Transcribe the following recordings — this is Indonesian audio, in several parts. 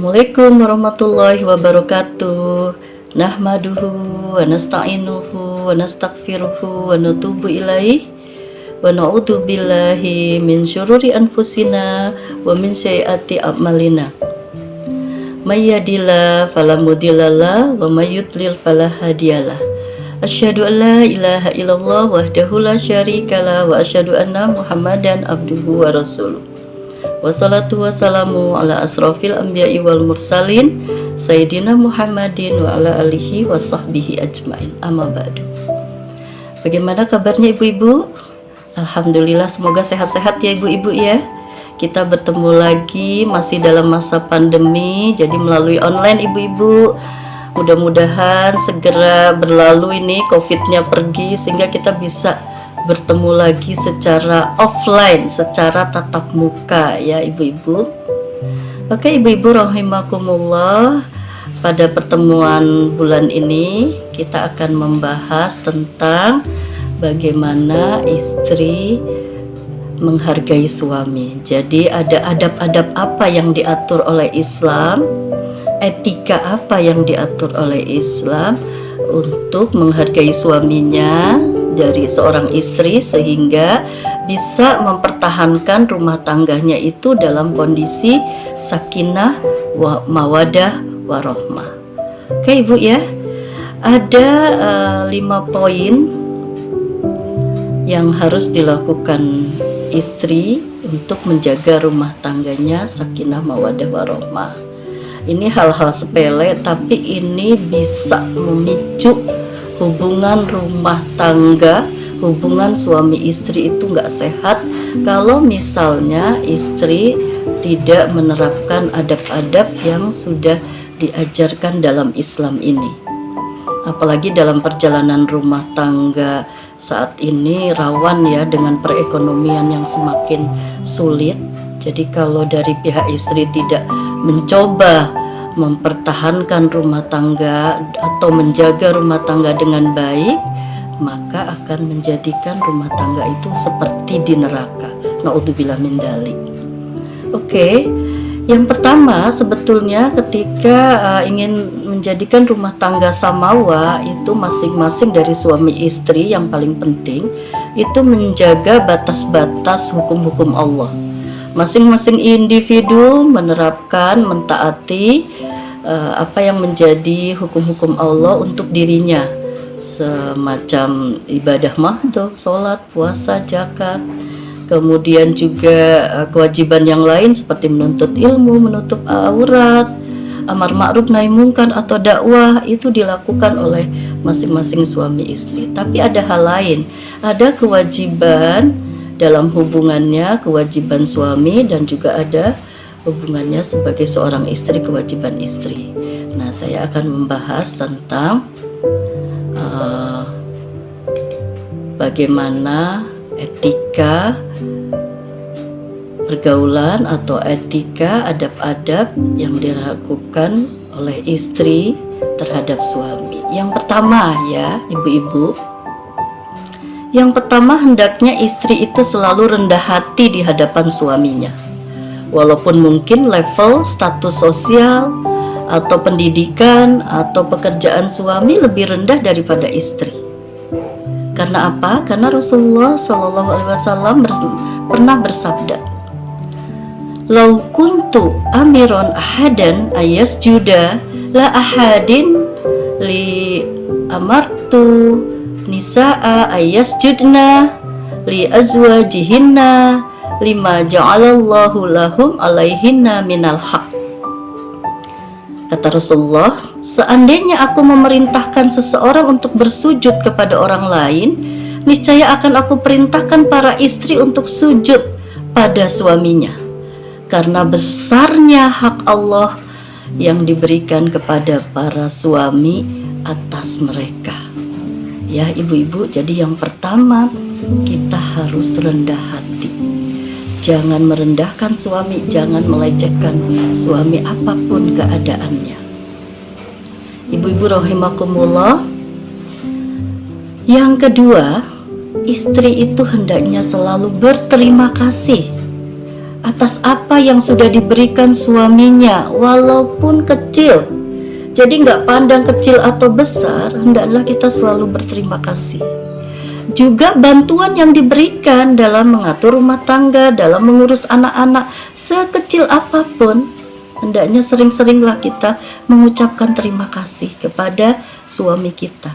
Assalamualaikum warahmatullahi wabarakatuh. Nahmaduhu wa nasta'inuhu wa nastaghfiruhu wa natubu ilaih wa na'udzu billahi min syururi anfusina wa min sayyiati a'malina. May yahdihillahu fala mudhillalah wa may yudlil fala hadiyalah. Asyhadu an la ilaha illallah wahdahu la syarikalah wa asyhadu anna Muhammadan abduhu wa rasuluh. Wassalatu wassalamu ala asrofil anbiya'i wal mursalin Sayyidina Muhammadin wa ala alihi wa sahbihi ajmain. Amma ba'du. Bagaimana kabarnya ibu-ibu? Alhamdulillah, semoga sehat-sehat ya ibu-ibu ya. Kita bertemu lagi masih dalam masa pandemi, jadi melalui online ibu-ibu. Mudah-mudahan segera berlalu ini COVID-nya pergi sehingga kita bisa bertemu lagi secara offline, secara tatap muka ya ibu-ibu. Oke ibu-ibu rahimakumullah, pada pertemuan bulan ini kita akan membahas tentang bagaimana istri menghargai suami. Jadi ada adab-adab apa yang diatur oleh Islam, etika apa yang diatur oleh Islam untuk menghargai suaminya dari seorang istri sehingga bisa mempertahankan rumah tangganya itu dalam kondisi sakinah wa mawadah warohmah. Oke ibu ya, ada 5 poin yang harus dilakukan istri untuk menjaga rumah tangganya sakinah mawadah warohmah. Ini hal-hal sepele tapi ini bisa memicu hubungan rumah tangga, hubungan suami istri itu nggak sehat kalau misalnya istri tidak menerapkan adab-adab yang sudah diajarkan dalam Islam ini. Apalagi dalam perjalanan rumah tangga saat ini rawan ya dengan perekonomian yang semakin sulit. Jadi kalau dari pihak istri tidak mencoba mempertahankan rumah tangga atau menjaga rumah tangga dengan baik, maka akan menjadikan rumah tangga itu seperti di neraka. Naudzubillah min dzalik. Oke, yang pertama sebetulnya ketika ingin menjadikan rumah tangga samawa itu masing-masing dari suami istri yang paling penting itu menjaga batas-batas hukum-hukum Allah. Masing-masing individu menerapkan, mentaati apa yang menjadi hukum-hukum Allah untuk dirinya, semacam ibadah mahdoh, sholat, puasa, zakat, kemudian juga kewajiban yang lain seperti menuntut ilmu, menutup aurat, amar ma'ruf nahi munkar atau dakwah itu dilakukan oleh masing-masing suami istri. Tapi ada hal lain, ada kewajiban dalam hubungannya, kewajiban suami dan juga ada hubungannya sebagai seorang istri, kewajiban istri. Nah, saya akan membahas tentang bagaimana etika pergaulan atau etika adab-adab yang dilakukan oleh istri terhadap suami. Yang pertama ya, ibu-ibu. Yang pertama, hendaknya istri itu selalu rendah hati di hadapan suaminya. Walaupun mungkin level status sosial atau pendidikan atau pekerjaan suami lebih rendah daripada istri. Karena apa? Karena Rasulullah SAW pernah bersabda, "Lau kuntu amiron ahadan ayasjuda la ahadin li amartu nisa'a ayasjudna li azwajihinna lima ja'alallahu lahum alaihinna minal haq." Kata Rasulullah, seandainya aku memerintahkan seseorang untuk bersujud kepada orang lain, niscaya akan aku perintahkan para istri untuk sujud pada suaminya, karena besarnya hak Allah yang diberikan kepada para suami atas mereka. Ya ibu-ibu, jadi yang pertama kita harus rendah hati. Jangan merendahkan suami, jangan melecehkan suami apapun keadaannya. Ibu-ibu rahimakumullah. Yang kedua, istri itu hendaknya selalu berterima kasih atas apa yang sudah diberikan suaminya, walaupun kecil. Jadi nggak pandang kecil atau besar, hendaklah kita selalu berterima kasih. Juga bantuan yang diberikan dalam mengatur rumah tangga, dalam mengurus anak-anak, sekecil apapun, hendaknya sering-seringlah kita mengucapkan terima kasih kepada suami kita.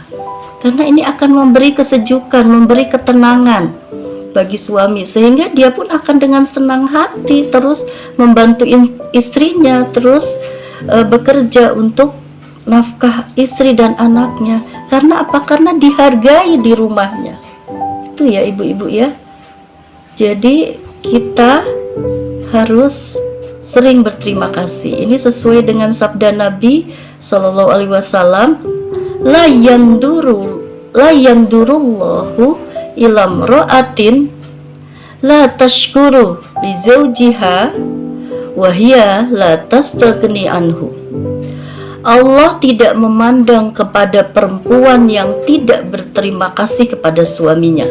Karena ini akan memberi kesejukan, memberi ketenangan bagi suami, sehingga dia pun akan dengan senang hati terus membantu istrinya, terus bekerja untuk nafkah istri dan anaknya. Karena apa? Karena dihargai di rumahnya. Itu ya ibu-ibu ya. Jadi kita harus sering berterima kasih. Ini sesuai dengan sabda Nabi Shallallahu Alaihi Wasallam, la yandurullahu ilam ro'atin la tashkuru li zawjiha wahia la tastagni anhu. Allah tidak memandang kepada perempuan yang tidak berterima kasih kepada suaminya,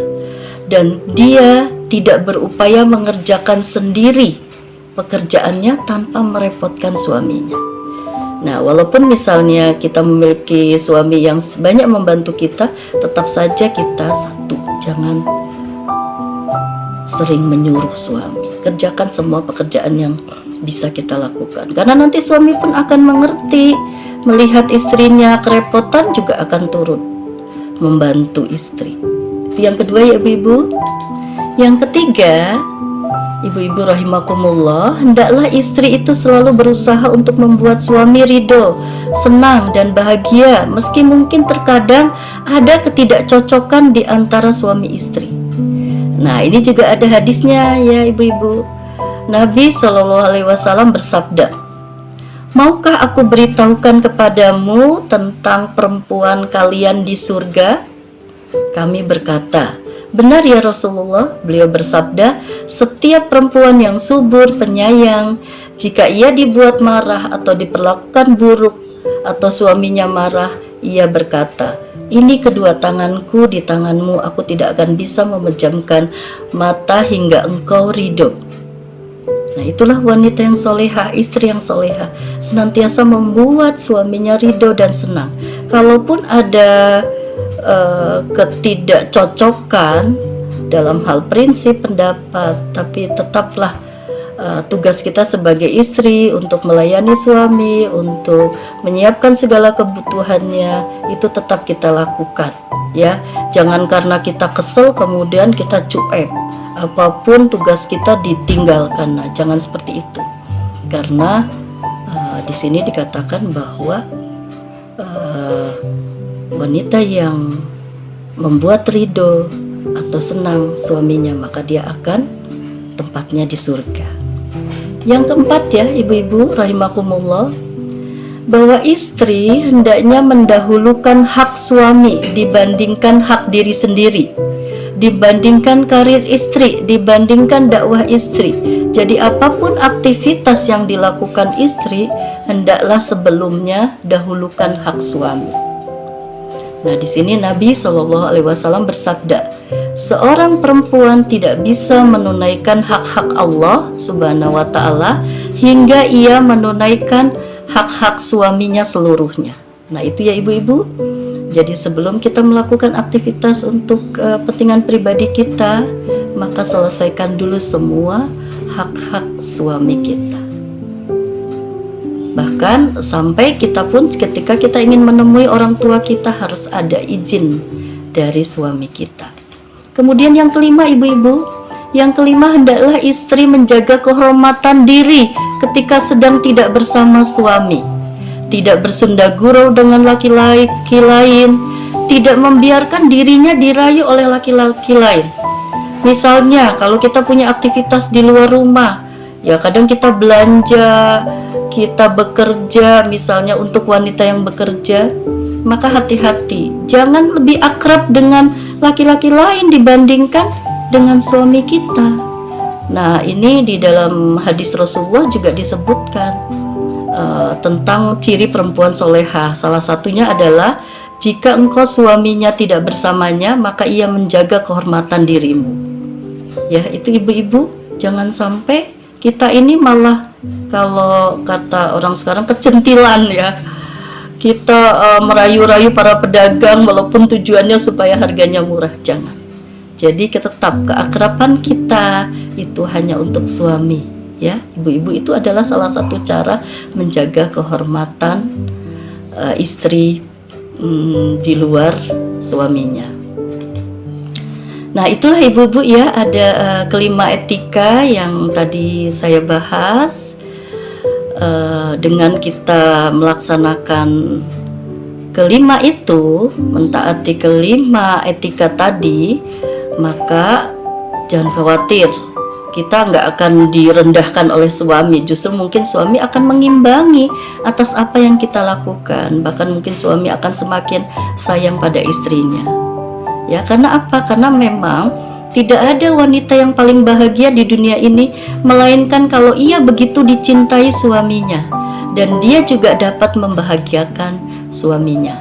dan dia tidak berupaya mengerjakan sendiri pekerjaannya tanpa merepotkan suaminya. Nah, walaupun misalnya kita memiliki suami yang banyak membantu kita, tetap saja kita satu, jangan sering menyuruh suami. Kerjakan semua pekerjaan yang bisa kita lakukan. Karena nanti suami pun akan mengerti, melihat istrinya kerepotan juga akan turun membantu istri. Itu yang kedua ya ibu-ibu. Yang ketiga, ibu-ibu rahimakumullah, hendaklah istri itu selalu berusaha untuk membuat suami ridho, senang dan bahagia, meski mungkin terkadang ada ketidakcocokan di antara suami istri. Nah, ini juga ada hadisnya ya ibu-ibu. Nabi Shallallahu Alaihi Wasallam bersabda, maukah aku beritahukan kepadamu tentang perempuan kalian di surga? Kami berkata, benar ya Rasulullah. Beliau bersabda, setiap perempuan yang subur, penyayang, jika ia dibuat marah atau diperlakukan buruk atau suaminya marah, ia berkata, ini kedua tanganku di tanganmu, aku tidak akan bisa memejamkan mata hingga engkau ridho. Nah, itulah wanita yang soleha, istri yang soleha, senantiasa membuat suaminya ridho dan senang. Kalaupun ada ketidakcocokan dalam hal prinsip pendapat, tapi tetaplah tugas kita sebagai istri untuk melayani suami, untuk menyiapkan segala kebutuhannya, itu tetap kita lakukan ya. Jangan karena kita kesel kemudian kita cuek, apapun tugas kita ditinggalkan. Nah, jangan seperti itu, karena di sini dikatakan bahwa wanita yang membuat ridho atau senang suaminya, maka dia akan tempatnya di surga. Yang keempat ya ibu-ibu rahimakumullah, bahwa istri hendaknya mendahulukan hak suami dibandingkan hak diri sendiri, dibandingkan karir istri, dibandingkan dakwah istri. Jadi apapun aktivitas yang dilakukan istri, hendaklah sebelumnya dahulukan hak suami. Nah, di sini Nabi Shallallahu Alaihi Wasallam bersabda, seorang perempuan tidak bisa menunaikan hak-hak Allah Subhanahu Wa Taala hingga ia menunaikan hak-hak suaminya seluruhnya. Nah, itu ya ibu-ibu. Jadi sebelum kita melakukan aktivitas untuk kepentingan pribadi kita, maka selesaikan dulu semua hak-hak suami kita. Bahkan sampai kita pun ketika kita ingin menemui orang tua kita harus ada izin dari suami kita. Kemudian yang kelima ibu-ibu, yang kelima hendaklah istri menjaga kehormatan diri ketika sedang tidak bersama suami, tidak bersunda gurau dengan laki-laki lain, tidak membiarkan dirinya dirayu oleh laki-laki lain. Misalnya kalau kita punya aktivitas di luar rumah, ya kadang kita belanja, kita bekerja, misalnya untuk wanita yang bekerja, maka hati-hati, jangan lebih akrab dengan laki-laki lain dibandingkan dengan suami kita. Nah, ini di dalam hadis Rasulullah juga disebutkan tentang ciri perempuan solehah. Salah satunya adalah jika engkau suaminya tidak bersamanya, maka ia menjaga kehormatan dirimu. Ya, itu ibu-ibu, jangan sampai Kita ini malah, kalau kata orang sekarang, kecentilan ya. Kita merayu-rayu para pedagang walaupun tujuannya supaya harganya murah. Jangan. Jadi tetap keakraban kita itu hanya untuk suami, ya. Ibu-ibu itu adalah salah satu cara menjaga kehormatan istri di luar suaminya. Nah, itulah ibu-ibu ya, ada kelima etika yang tadi saya bahas. Dengan kita melaksanakan kelima itu, mentaati kelima etika tadi, maka jangan khawatir, kita nggak akan direndahkan oleh suami. Justru mungkin suami akan mengimbangi atas apa yang kita lakukan. Bahkan mungkin suami akan semakin sayang pada istrinya. Ya, karena apa? Karena memang tidak ada wanita yang paling bahagia di dunia ini melainkan kalau ia begitu dicintai suaminya dan dia juga dapat membahagiakan suaminya.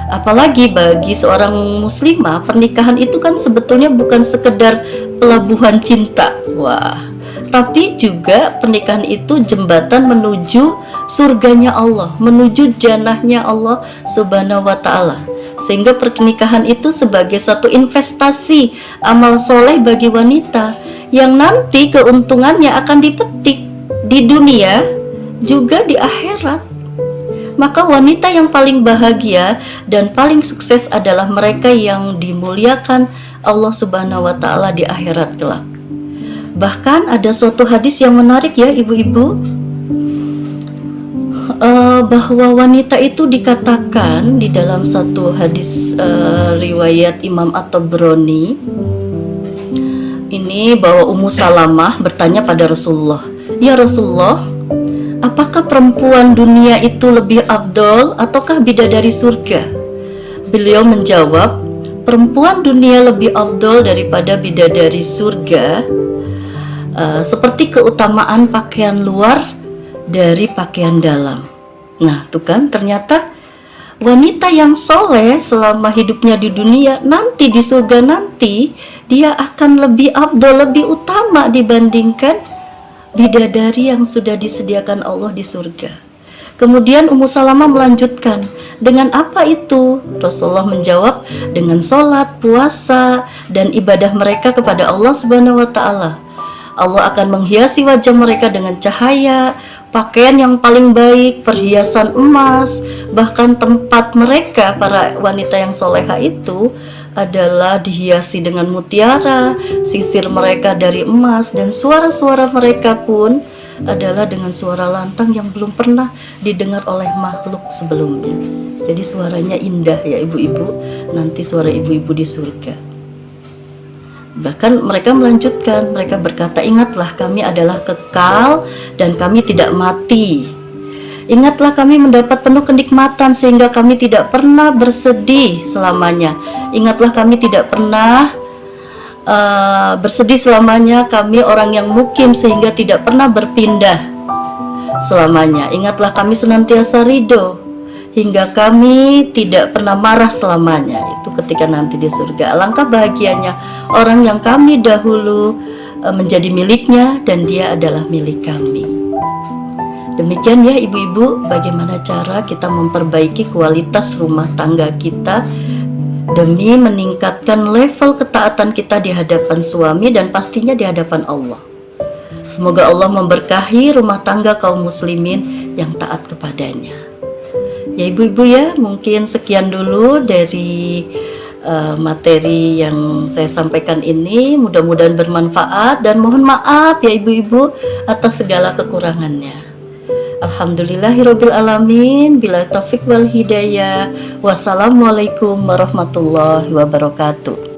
Apalagi bagi seorang muslimah, pernikahan itu kan sebetulnya bukan sekedar pelabuhan cinta. Wah, tapi juga pernikahan itu jembatan menuju surganya Allah, menuju jannahnya Allah Subhanahu wa Ta'ala. Sehingga pernikahan itu sebagai satu investasi amal soleh bagi wanita yang nanti keuntungannya akan dipetik di dunia juga di akhirat. Maka wanita yang paling bahagia dan paling sukses adalah mereka yang dimuliakan Allah Subhanahu wa Ta'ala di akhirat kelak. Bahkan ada suatu hadis yang menarik ya ibu-ibu, bahwa wanita itu dikatakan di dalam satu hadis riwayat Imam At-Tabrani ini, bahwa Ummu Salamah bertanya pada Rasulullah, "Ya Rasulullah, apakah perempuan dunia itu lebih afdol ataukah bidadari surga?" Beliau menjawab, "Perempuan dunia lebih afdol daripada bidadari surga, seperti keutamaan pakaian luar dari pakaian dalam." Nah, tuh kan, ternyata wanita yang soleh selama hidupnya di dunia, nanti di surga nanti dia akan lebih afdol, lebih utama dibandingkan bidadari yang sudah disediakan Allah di surga. Kemudian Ummu Salamah melanjutkan, "Dengan apa itu?" Rasulullah menjawab, "Dengan sholat, puasa, dan ibadah mereka kepada Allah Subhanahu wa Ta'ala. Allah akan menghiasi wajah mereka dengan cahaya, pakaian yang paling baik, perhiasan emas, bahkan tempat mereka, para wanita yang soleha itu, adalah dihiasi dengan mutiara, sisir mereka dari emas, dan suara-suara mereka pun adalah dengan suara lantang yang belum pernah didengar oleh makhluk sebelumnya." Jadi suaranya indah ya ibu-ibu, nanti suara ibu-ibu di surga. Bahkan mereka melanjutkan, mereka berkata, "Ingatlah, kami adalah kekal dan kami tidak mati. Ingatlah, kami mendapat penuh kenikmatan sehingga kami tidak pernah bersedih selamanya. Ingatlah, kami tidak pernah bersedih selamanya. Kami orang yang mukim sehingga tidak pernah berpindah selamanya. Ingatlah, kami senantiasa ridho hingga kami tidak pernah marah selamanya." Itu ketika nanti di surga. Alangkah bahagianya orang yang kami dahulu menjadi miliknya dan dia adalah milik kami. Demikian ya ibu-ibu, bagaimana cara kita memperbaiki kualitas rumah tangga kita demi meningkatkan level ketaatan kita di hadapan suami dan pastinya di hadapan Allah. Semoga Allah memberkahi rumah tangga kaum muslimin yang taat kepadanya. Ya ibu-ibu ya, mungkin sekian dulu dari materi yang saya sampaikan ini. Mudah-mudahan bermanfaat dan mohon maaf ya ibu-ibu atas segala kekurangannya. Alhamdulillahirabbil alamin, bila taufik wal hidayah. Wassalamualaikum warahmatullahi wabarakatuh.